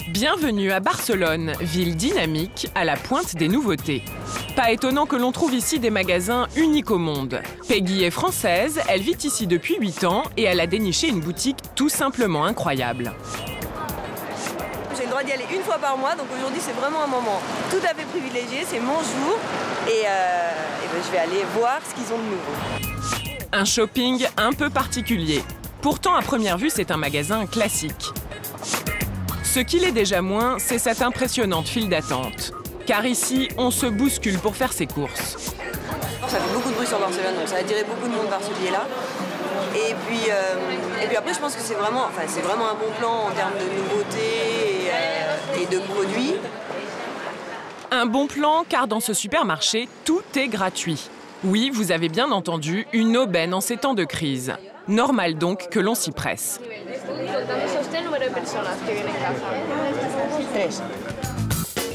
Bienvenue à Barcelone, ville dynamique à la pointe des nouveautés. Pas étonnant que l'on trouve ici des magasins uniques au monde. Peggy est française, elle vit ici depuis 8 ans et elle a déniché une boutique tout simplement incroyable. J'ai le droit d'y aller une fois par mois, donc aujourd'hui c'est vraiment un moment tout à fait privilégié, c'est mon jour et ben, je vais aller voir ce qu'ils ont de nouveau. Un shopping un peu particulier. Pourtant, à première vue, c'est un magasin classique. Ce qu'il est déjà moins, c'est cette impressionnante file d'attente. Car ici, on se bouscule pour faire ses courses. Ça fait beaucoup de bruit sur Barcelone, donc ça a attiré beaucoup de monde par ce biais-là. Et puis après, je pense que c'est vraiment un bon plan en termes de nouveautés et de produits. Un bon plan, car dans ce supermarché, tout est gratuit. Oui, vous avez bien entendu, une aubaine en ces temps de crise. Normal donc que l'on s'y presse.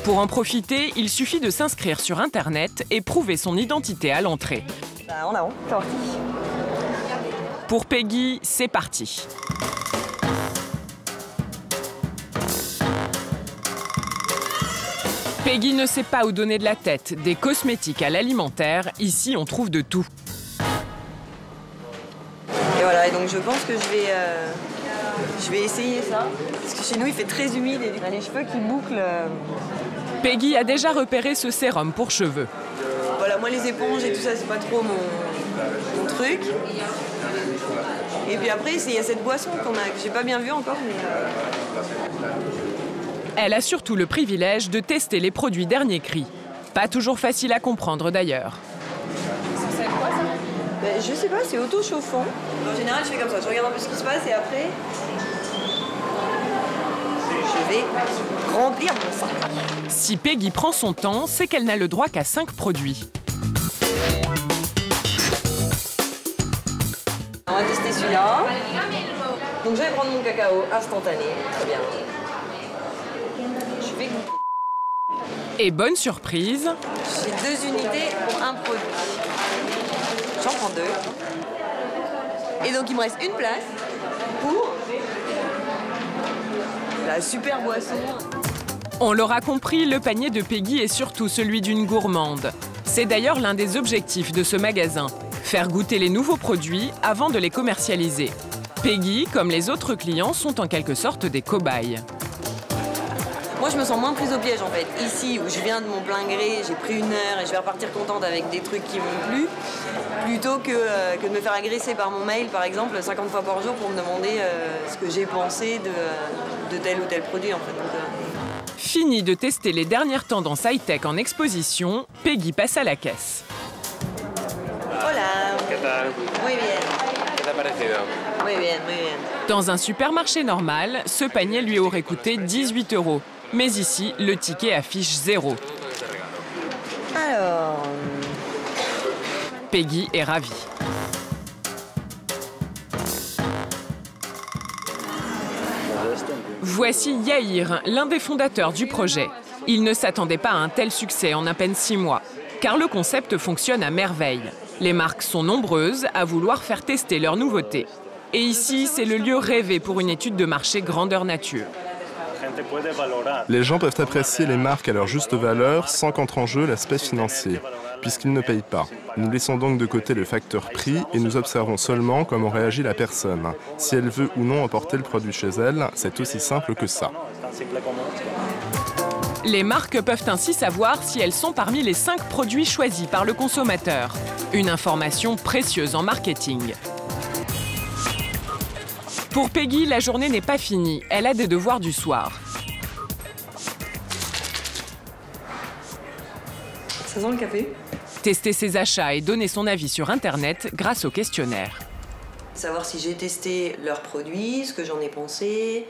Pour en profiter, il suffit de s'inscrire sur Internet et prouver son identité à l'entrée. On a honte, c'est parti. Pour Peggy, c'est parti. Peggy ne sait pas où donner de la tête. Des cosmétiques à l'alimentaire, ici on trouve de tout. Et voilà, et donc je pense que je vais essayer ça. Parce que chez nous il fait très humide et on a les cheveux qui bouclent. Peggy a déjà repéré ce sérum pour cheveux. Voilà, moi les éponges et tout ça, c'est pas trop mon truc. Et puis après, il y a cette boisson que j'ai pas bien vue encore, mais... Elle a surtout le privilège de tester les produits dernier cri. Pas toujours facile à comprendre d'ailleurs. C'est quoi ça? Ben, je sais pas, c'est auto-chauffant. En général, je fais comme ça, je regarde un peu ce qui se passe et après... je vais remplir mon sac. Si Peggy prend son temps, c'est qu'elle n'a le droit qu'à 5 produits. On va tester celui-là. Donc je vais prendre mon cacao instantané. Très bien. Je vais goûter. Et bonne surprise. J'ai 2 unités pour un produit. J'en prends 2. Et donc il me reste une place pour la super boisson. On l'aura compris, le panier de Peggy est surtout celui d'une gourmande. C'est d'ailleurs l'un des objectifs de ce magasin. Faire goûter les nouveaux produits avant de les commercialiser. Peggy, comme les autres clients, sont en quelque sorte des cobayes. Moi, je me sens moins prise au piège, en fait. Ici, où je viens de mon plein gré, j'ai pris 1 heure et je vais repartir contente avec des trucs qui m'ont plu, plutôt que de me faire agresser par mon mail, par exemple, 50 fois par jour pour me demander ce que j'ai pensé de tel ou tel produit, en fait. Donc, Fini de tester les dernières tendances high-tech en exposition, Peggy passe à la caisse. Hola. ¿Qué tal? Muy bien. ¿Qué te ha parecido? Muy bien, muy bien. Dans un supermarché normal, ce panier lui aurait coûté 18 €. Mais ici, le ticket affiche 0. Alors... Peggy est ravie. Voici Yair, l'un des fondateurs du projet. Il ne s'attendait pas à un tel succès en à peine 6 mois, car le concept fonctionne à merveille. Les marques sont nombreuses à vouloir faire tester leurs nouveautés. Et ici, c'est le lieu rêvé pour une étude de marché grandeur nature. Les gens peuvent apprécier les marques à leur juste valeur sans qu'entre en jeu l'aspect financier, puisqu'ils ne payent pas. Nous laissons donc de côté le facteur prix et nous observons seulement comment réagit la personne. Si elle veut ou non emporter le produit chez elle, c'est aussi simple que ça. Les marques peuvent ainsi savoir si elles sont parmi les 5 produits choisis par le consommateur. Une information précieuse en marketing. Pour Peggy, la journée n'est pas finie. Elle a des devoirs du soir. Ça sent le café. Tester ses achats et donner son avis sur Internet grâce au questionnaire. Savoir si j'ai testé leurs produits, ce que j'en ai pensé,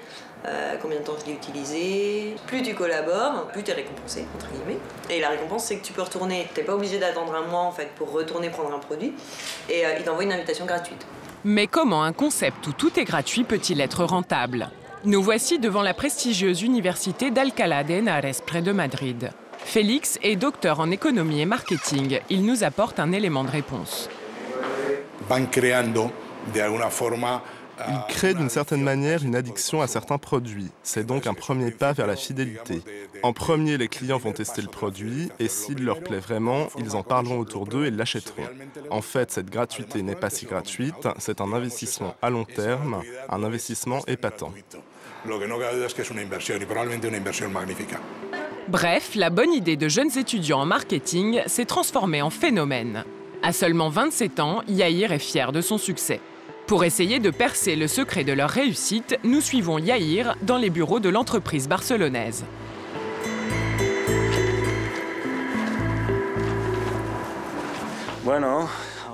combien de temps je l'ai utilisé. Plus tu collabores, plus tu es récompensé, entre guillemets. Et la récompense, c'est que tu peux retourner. Tu n'es pas obligé d'attendre un mois en fait, pour retourner prendre un produit. Et il t'envoie une invitation gratuite. Mais comment un concept où tout est gratuit peut-il être rentable? Nous voici devant la prestigieuse université d'Alcalá de Henares, près de Madrid. Félix est docteur en économie et marketing. Il nous apporte un élément de réponse. Van creando de alguna forma Il crée d'une certaine manière une addiction à certains produits. C'est donc un premier pas vers la fidélité. En premier, les clients vont tester le produit et s'il leur plaît vraiment, ils en parleront autour d'eux et l'achèteront. En fait, cette gratuité n'est pas si gratuite, c'est un investissement à long terme, un investissement épatant. Bref, la bonne idée de jeunes étudiants en marketing s'est transformée en phénomène. À seulement 27 ans, Yair est fier de son succès. Pour essayer de percer le secret de leur réussite, nous suivons Yair dans les bureaux de l'entreprise barcelonaise.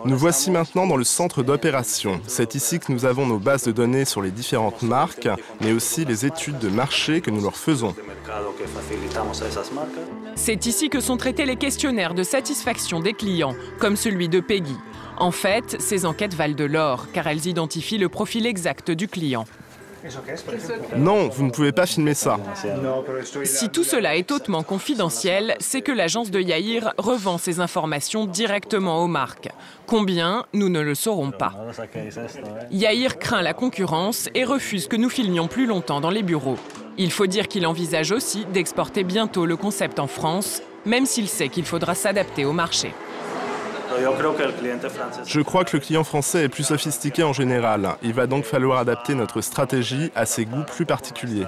Nous voici maintenant dans le centre d'opération. C'est ici que nous avons nos bases de données sur les différentes marques, mais aussi les études de marché que nous leur faisons. C'est ici que sont traités les questionnaires de satisfaction des clients, comme celui de Peggy. En fait, ces enquêtes valent de l'or, car elles identifient le profil exact du client. Non, vous ne pouvez pas filmer ça. Si tout cela est hautement confidentiel, c'est que l'agence de Yair revend ces informations directement aux marques. Combien, nous ne le saurons pas. Yair craint la concurrence et refuse que nous filmions plus longtemps dans les bureaux. Il faut dire qu'il envisage aussi d'exporter bientôt le concept en France, même s'il sait qu'il faudra s'adapter au marché. Je crois que le client français est plus sophistiqué en général. Il va donc falloir adapter notre stratégie à ses goûts plus particuliers.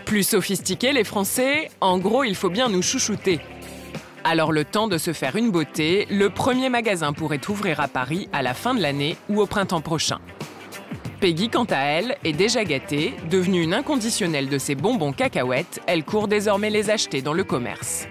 Plus sophistiqués, les Français, en gros, il faut bien nous chouchouter. Alors le temps de se faire une beauté, le premier magasin pourrait ouvrir à Paris à la fin de l'année ou au printemps prochain. Peggy, quant à elle, est déjà gâtée. Devenue une inconditionnelle de ces bonbons cacahuètes, elle court désormais les acheter dans le commerce.